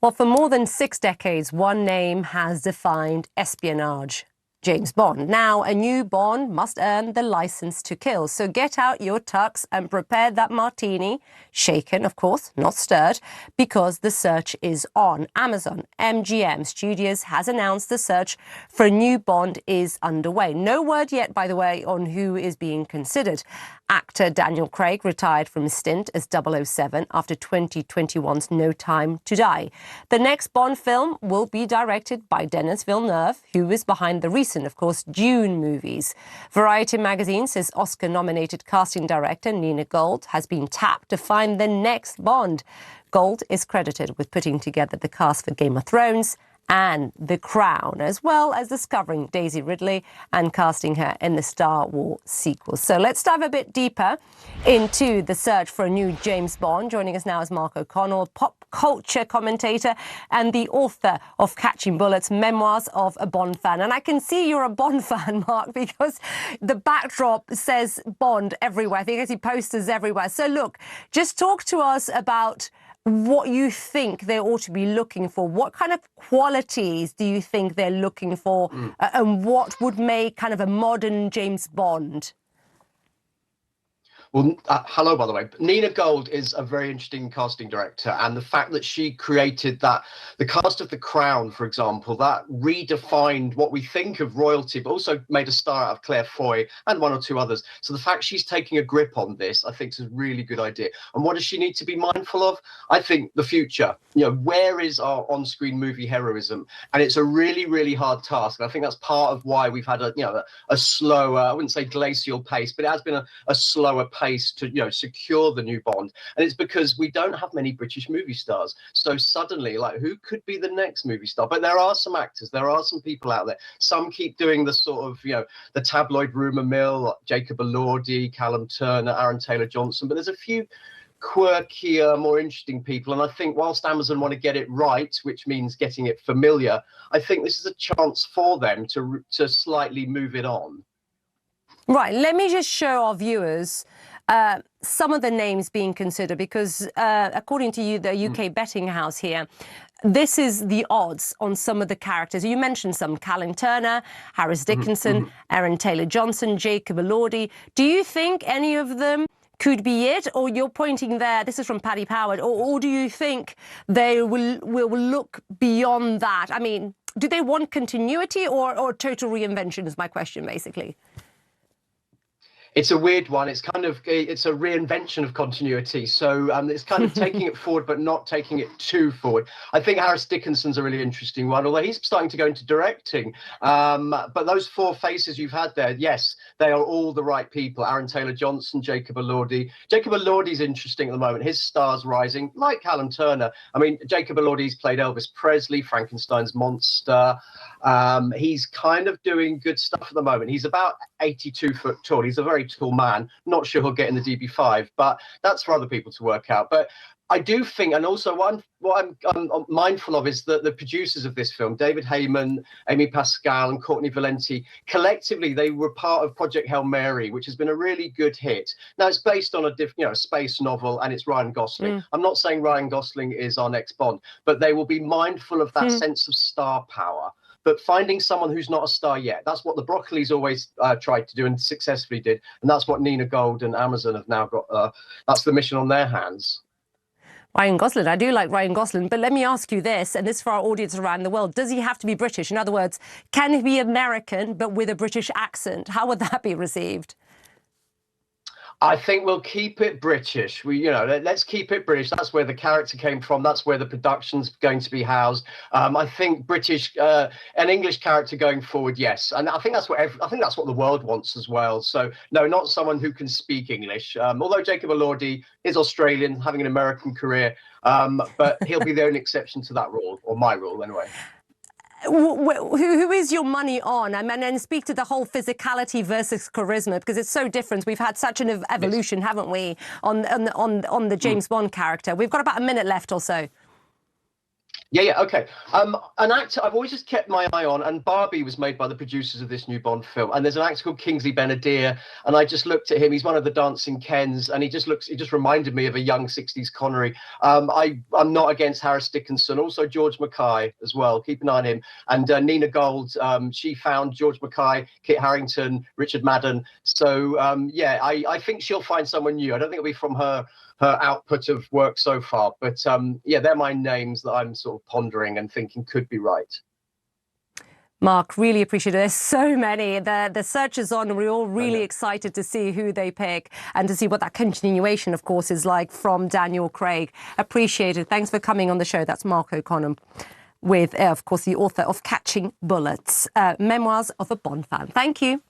Well, for more than 6 decades, one name has defined espionage: James Bond. Now, a new Bond must earn the license to kill. So get out your tux and prepare that martini, shaken, of course, not stirred, because the search is on. Amazon MGM Studios has announced the search for a new Bond is underway. No word yet, by the way, on who is being considered. Actor Daniel Craig retired from his stint as 007 after 2021's No Time to Die. The next Bond film will be directed by Denis Villeneuve, who is behind the recent, of course, Dune movies. Variety magazine says Oscar-nominated casting director Nina Gold has been tapped to find the next Bond. Gold is credited with putting together the cast for Game of Thrones and The Crown, as well as discovering Daisy Ridley and casting her in the Star Wars sequel. So let's dive a bit deeper into the search for a new James Bond. Joining us now is Mark O'Connell, pop culture commentator and the author of Catching Bullets, Memoirs of a Bond Fan. And I can see you're a Bond fan, Mark, because the backdrop says Bond everywhere. I think I see posters everywhere. So look, just talk to us about what you think they ought to be looking for. What kind of qualities do you think they're looking for, and what would make kind of a modern James Bond? Well, hello, by the way. Nina Gold is a very interesting casting director, and the fact that she created that, the cast of The Crown, for example, that redefined what we think of royalty, but also made a star out of Claire Foy and one or two others. So the fact she's taking a grip on this, I think, is a really good idea. And what does she need to be mindful of? I think the future. You know, where is our on-screen movie heroism? And it's a really, really hard task. And I think that's part of why we've had a slower, I wouldn't say glacial pace, but it has been a slower pace to secure the new Bond. And it's because we don't have many British movie stars. So suddenly, like, who could be the next movie star? But there are some actors, there are some people out there. Some keep doing the sort of, the tabloid rumor mill, like Jacob Elordi, Callum Turner, Aaron Taylor-Johnson. But there's a few quirkier, more interesting people. And I think whilst Amazon want to get it right, which means getting it familiar, I think this is a chance for them to slightly move it on. Right, let me just show our viewers some of the names being considered, because according to you, the UK betting house here, this is the odds on some of the characters. You mentioned some: Callum Turner, Harris Dickinson, Aaron Taylor-Johnson, Jacob Elordi. Do you think any of them could be it, or you're pointing there, this is from Paddy Power, or do you think they will look beyond that? I mean, do they want continuity or total reinvention is my question, basically. It's a weird one. It's a reinvention of continuity. So it's kind of taking it forward, but not taking it too forward. I think Harris Dickinson's a really interesting one, although he's starting to go into directing. But those four faces you've had there, yes, they are all the right people. Aaron Taylor-Johnson, Jacob Elordi. Jacob Elordi's interesting at the moment. His star's rising, like Callum Turner. I mean, Jacob Elordi's played Elvis Presley, Frankenstein's monster. He's kind of doing good stuff at the moment. He's about 82 foot tall. He's a very tall man. Not sure he'll get in the DB5, but that's for other people to work out. But I do think, and also what I'm mindful of is that the producers of this film, David Heyman, Amy Pascal, and Courtney Valenti, collectively they were part of Project Hail Mary, which has been a really good hit. Now it's based on a space novel, and it's Ryan Gosling. I'm not saying Ryan Gosling is our next Bond, but they will be mindful of that sense of star power. But finding someone who's not a star yet, that's what the Broccoli's always tried to do and successfully did. And that's what Nina Gold and Amazon have now got. That's the mission on their hands. Ryan Gosling, I do like Ryan Gosling, but let me ask you this, and this is for our audience around the world. Does he have to be British? In other words, can he be American but with a British accent? How would that be received? I think we'll keep it British. Let's keep it British. That's where the character came from. That's where the production's going to be housed. I think British, an English character going forward, yes, and I think that's what the world wants as well. So no, not someone who can speak English. Although Jacob Elordi is Australian, having an American career, but he'll be the only exception to that rule, or my rule anyway. Who is your money on? I mean, and speak to the whole physicality versus charisma, because it's so different. We've had such an evolution, haven't we, on the James Bond character? We've got about a minute left or so. Yeah, okay. An actor I've always just kept my eye on, and Barbie was made by the producers of this new Bond film. And there's an actor called Kingsley Ben-Adir, and I just looked at him. He's one of the dancing Kens, and he just reminded me of a young '60s Connery. I'm not against Harris Dickinson. Also George Mackay as well. Keep an eye on him. And Nina Gold, she found George Mackay, Kit Harington, Richard Madden. So yeah, I think she'll find someone new. I don't think it'll be from her output of work so far. But yeah, they're my names that I'm sort of pondering and thinking could be right. Mark, really appreciate it. There's so many. The search is on. We're all really excited to see who they pick and to see what that continuation, of course, is like from Daniel Craig. Appreciate it. Thanks for coming on the show. That's Mark O'Connor with, of course, the author of Catching Bullets, Memoirs of a Bond Fan. Thank you.